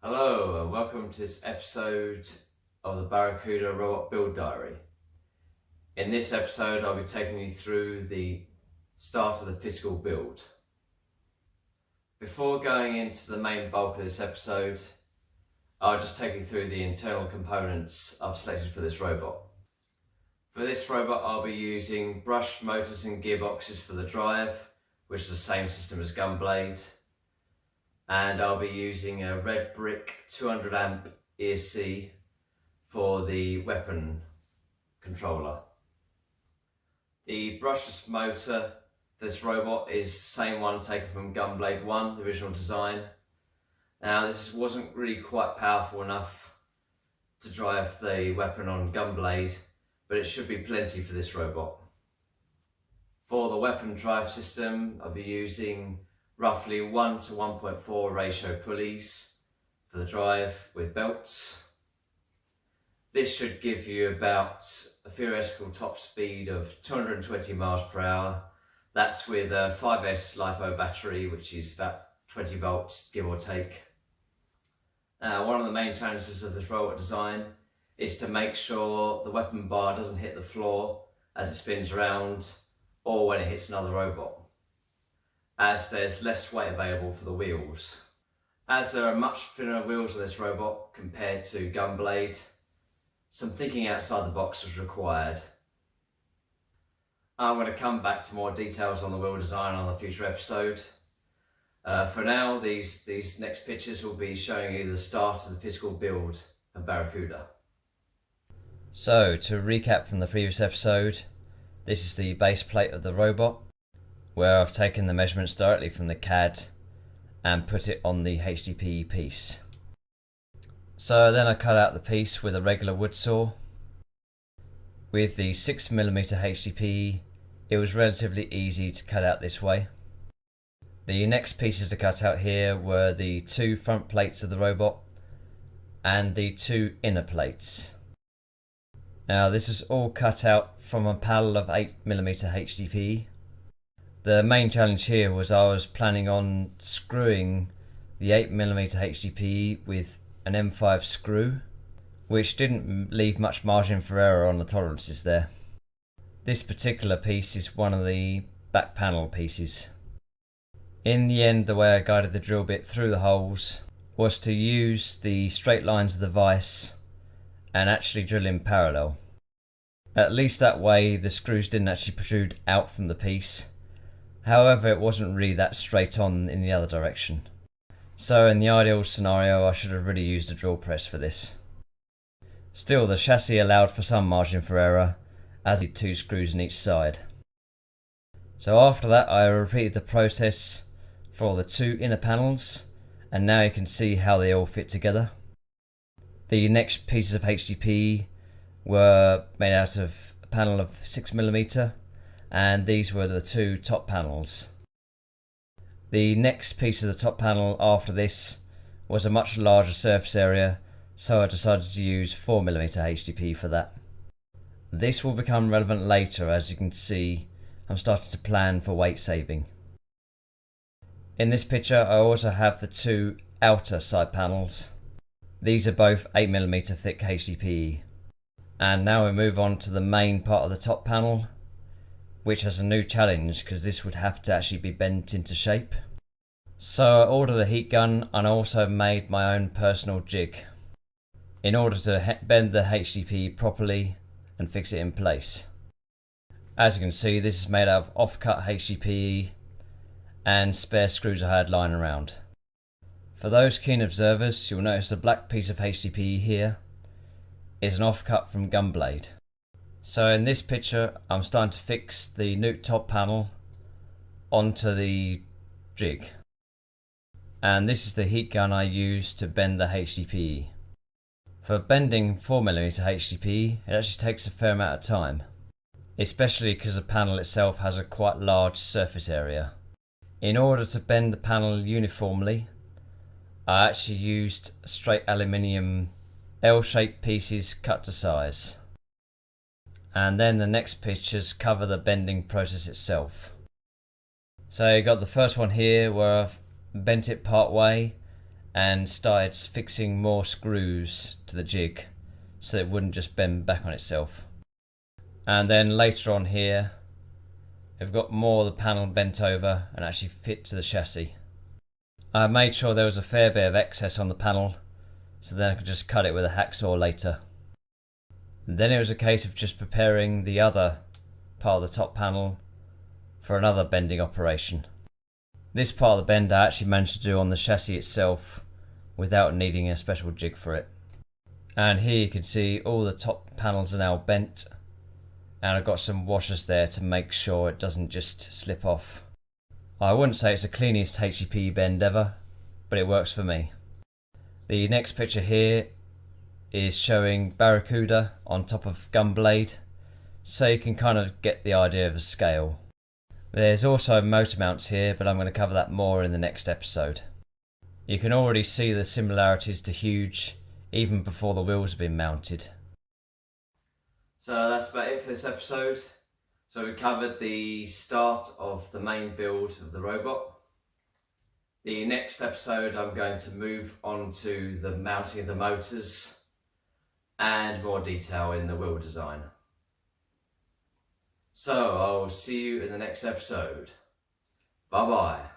Hello and welcome to this episode of the Barracuda Robot Build Diary. In this episode I'll be taking you through the start of the physical build. Before going into the main bulk of this episode, I'll just take you through the internal components I've selected for this robot. For this robot I'll be using brushed motors and gearboxes for the drive, which is the same system as Gunblade. And I'll be using a red brick 200 amp ESC for the weapon controller. The brushless motor for this robot is the same one taken from Gunblade 1, the original design. Now this wasn't really quite powerful enough to drive the weapon on Gunblade, but it should be plenty for this robot. For the weapon drive system I'll be using roughly 1 to 1.4 ratio pulleys for the drive with belts. This should give you about a theoretical top speed of 220 miles per hour. That's with a 5S LiPo battery, which is about 20 volts, give or take. One of the main challenges of this robot design is to make sure the weapon bar doesn't hit the floor as it spins around or when it hits another robot, as there's less weight available for the wheels. As there are much thinner wheels on this robot compared to Gunblade, some thinking outside the box was required. I'm going to come back to more details on the wheel design on a future episode. For now, these next pictures will be showing you the start of the physical build of Barracuda. So, to recap from the previous episode, this is the base plate of the robot, where I've taken the measurements directly from the CAD and put it on the HDPE piece. So then I cut out the piece with a regular wood saw. With the 6mm HDPE, it was relatively easy to cut out this way. The next pieces to cut out here were the 2 front plates of the robot and the 2 inner plates. Now this is all cut out from a panel of 8mm HDPE. The main challenge here was I was planning on screwing the 8mm HDPE with an M5 screw, which didn't leave much margin for error on the tolerances there. This particular piece is one of the back panel pieces. In the end, the way I guided the drill bit through the holes was to use the straight lines of the vise and actually drill in parallel. At least that way the screws didn't actually protrude out from the piece. However, it wasn't really that straight on in the other direction. So in the ideal scenario, I should have really used a drill press for this. Still, the chassis allowed for some margin for error, as it had 2 screws on each side. So after that, I repeated the process for the 2 inner panels, and now you can see how they all fit together. The next pieces of HDPE were made out of a panel of 6mm, and these were the 2 top panels. The next piece of the top panel after this was a much larger surface area, so I decided to use 4mm HDPE for that. This will become relevant later. As you can see, I'm starting to plan for weight saving. In this picture I also have the 2 outer side panels. These are both 8mm thick HDPE. And now we move on to the main part of the top panel, which has a new challenge because this would have to actually be bent into shape. So I ordered a heat gun and I also made my own personal jig in order to bend the HDPE properly and fix it in place. As you can see, this is made out of off-cut HDPE and spare screws I had lying around. For those keen observers, you'll notice the black piece of HDPE here is an off-cut from Gunblade. So in this picture I'm starting to fix the nuke top panel onto the jig, and this is the heat gun I used to bend the HDPE. For bending 4mm HDPE, it actually takes a fair amount of time, especially because the panel itself has a quite large surface area. In order to bend the panel uniformly, I actually used straight aluminium L-shaped pieces cut to size. And then the next pictures cover the bending process itself. So you got the first one here where I've bent it part way and started fixing more screws to the jig so it wouldn't just bend back on itself. And then later on here, we've got more of the panel bent over and actually fit to the chassis. I made sure there was a fair bit of excess on the panel, so then I could just cut it with a hacksaw later. And then it was a case of just preparing the other part of the top panel for another bending operation. This part of the bend I actually managed to do on the chassis itself without needing a special jig for it. And here you can see all the top panels are now bent, and I've got some washers there to make sure it doesn't just slip off. I wouldn't say it's the cleanest HDPE bend ever, but it works for me. The next picture here is showing Barracuda on top of Gunblade, so you can kind of get the idea of the scale. There's also motor mounts here, but I'm going to cover that more in the next episode. You can already see the similarities to Huge even before the wheels have been mounted. So that's about it for this episode. So we covered the start of the main build of the robot. The next episode I'm going to move on to the mounting of the motors and more detail in the wheel design. So I'll see you in the next episode. Bye bye.